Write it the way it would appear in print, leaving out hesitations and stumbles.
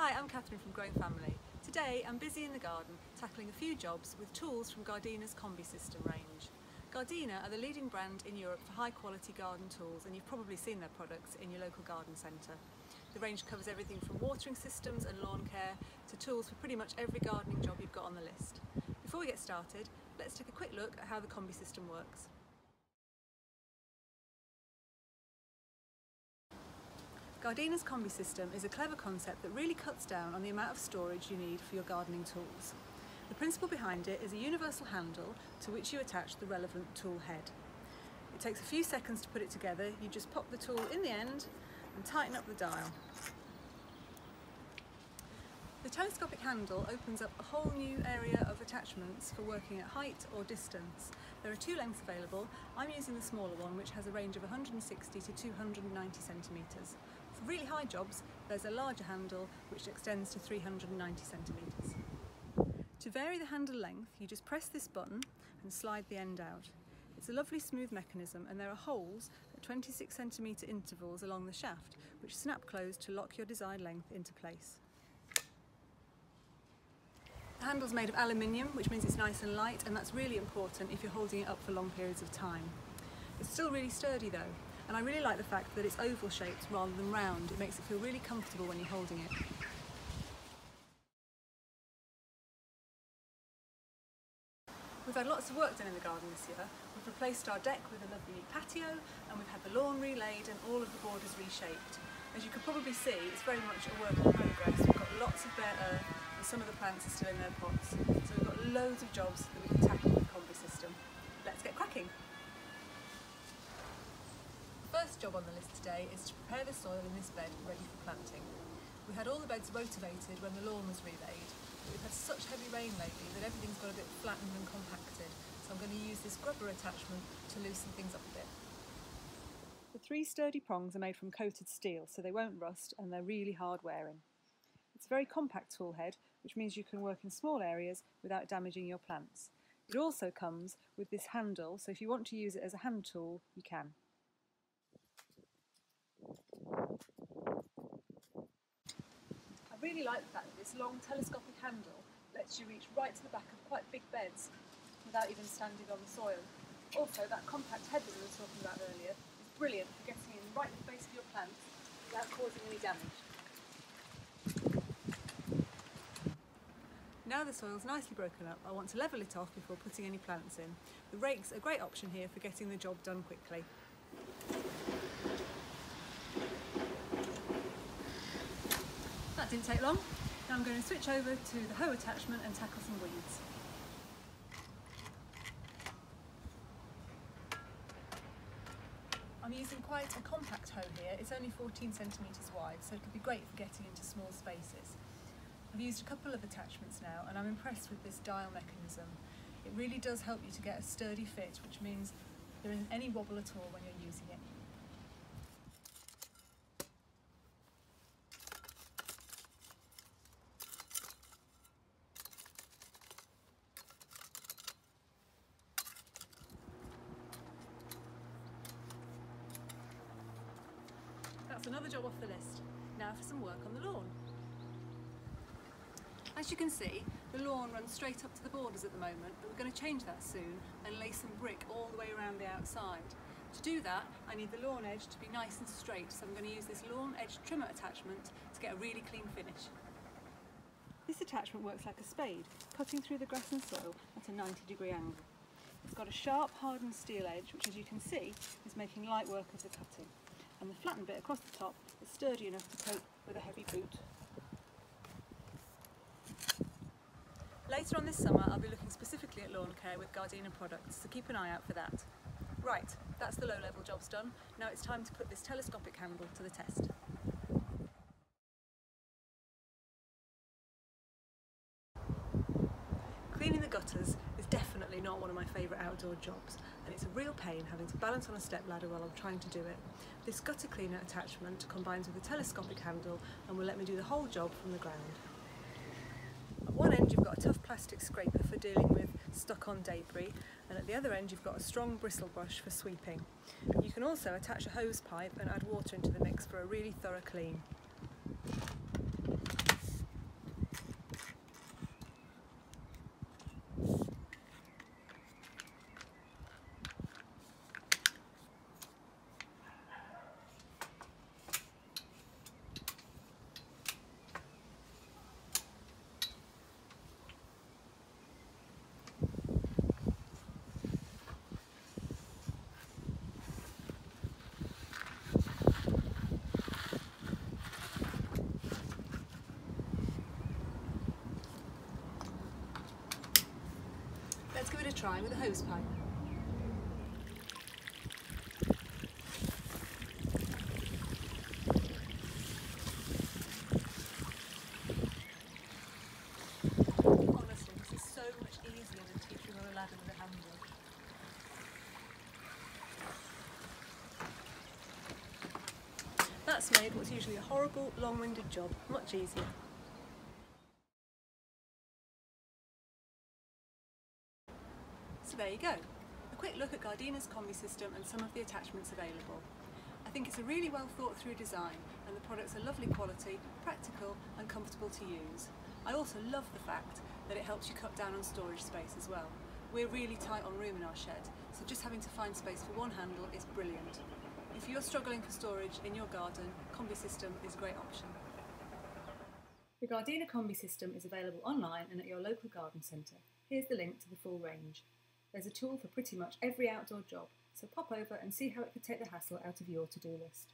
Hi, I'm Catherine from Growing Family. Today I'm busy in the garden tackling a few jobs with tools from Gardena's combisystem range. Gardena are the leading brand in Europe for high quality garden tools, and you've probably seen their products in your local garden centre. The range covers everything from watering systems and lawn care to tools for pretty much every gardening job you've got on the list. Before we get started, let's take a quick look at how the combisystem works. Gardena's combisystem is a clever concept that really cuts down on the amount of storage you need for your gardening tools. The principle behind it is a universal handle to which you attach the relevant tool head. It takes a few seconds to put it together. You just pop the tool in the end and tighten up the dial. The telescopic handle opens up a whole new area of attachments for working at height or distance. There are two lengths available. I'm using the smaller one, which has a range of 160 to 290 centimetres. For really high jobs, there's a larger handle which extends to 390 centimetres. To vary the handle length, you just press this button and slide the end out. It's a lovely smooth mechanism, and there are holes at 26 centimetre intervals along the shaft which snap closed to lock your desired length into place. The handle's made of aluminium, which means it's nice and light, and that's really important if you're holding it up for long periods of time. It's still really sturdy though, and I really like the fact that it's oval shaped rather than round. It makes it feel really comfortable when you're holding it. We've had lots of work done in the garden this year. We've replaced our deck with a lovely patio, and we've had the lawn relaid and all of the borders reshaped. As you can probably see, it's very much a work in progress. We've got lots of bare earth, and some of the plants are still in their pots. So we've got loads of jobs that we can tackle with the combisystem. Let's get cracking. The first job on the list today is to prepare the soil in this bed ready for planting. We had all the beds rotavated when the lawn was relaid, but we've had such heavy rain lately that everything's got a bit flattened and compacted. So I'm going to use this grubber attachment to loosen things up a bit. The three sturdy prongs are made from coated steel, so they won't rust, and they're really hard wearing. It's a very compact tool head, which means you can work in small areas without damaging your plants. It also comes with this handle, so if you want to use it as a hand tool, you can. I really like the fact that this long telescopic handle lets you reach right to the back of quite big beds without even standing on the soil. Also, that compact head that we were talking about earlier is brilliant for getting in right in the base of your plants without causing any damage. Now the soil's nicely broken up, I want to level it off before putting any plants in. The rake's a great option here for getting the job done quickly. That didn't take long. Now I'm going to switch over to the hoe attachment and tackle some weeds. I'm using quite a compact hoe here. It's only 14 centimetres wide, so it'll be great for getting into small spaces. I've used a couple of attachments now, and I'm impressed with this dial mechanism. It really does help you to get a sturdy fit, which means there isn't any wobble at all when you're using it. That's another job off the list. Now for some work on the lawn. As you can see, the lawn runs straight up to the borders at the moment, but we're going to change that soon and lay some brick all the way around the outside. To do that, I need the lawn edge to be nice and straight, so I'm going to use this lawn edge trimmer attachment to get a really clean finish. This attachment works like a spade, cutting through the grass and soil at a 90-degree angle. It's got a sharp, hardened steel edge, which, as you can see, is making light work of the cutting. And the flattened bit across the top is sturdy enough to cope with a heavy boot. Later on this summer, I'll be looking specifically at lawn care with Gardena products, so keep an eye out for that. Right, that's the low-level jobs done. Now it's time to put this telescopic handle to the test. Cleaning the gutters is definitely not one of my favourite outdoor jobs, and it's a real pain having to balance on a stepladder while I'm trying to do it. This gutter cleaner attachment combines with a telescopic handle and will let me do the whole job from the ground. At one end you've got a tough plastic scraper for dealing with stuck-on debris, and at the other end you've got a strong bristle brush for sweeping. You can also attach a hose pipe and add water into the mix for a really thorough clean. try with a hose pipe. Honestly, this is so much easier than teaching on a ladder with a handle. That's made what's usually a horrible, long-winded job much easier. So there you go, a quick look at Gardena's combi system and some of the attachments available. I think it's a really well thought through design and the products are lovely quality, practical and comfortable to use. I also love the fact that it helps you cut down on storage space as well. We're really tight on room in our shed, so just having to find space for one handle is brilliant. If you're struggling for storage in your garden, combi system is a great option. The Gardena combi system is available online and at your local garden centre. Here's the link to the full range. There's a tool for pretty much every outdoor job, so pop over and see how it could take the hassle out of your to-do list.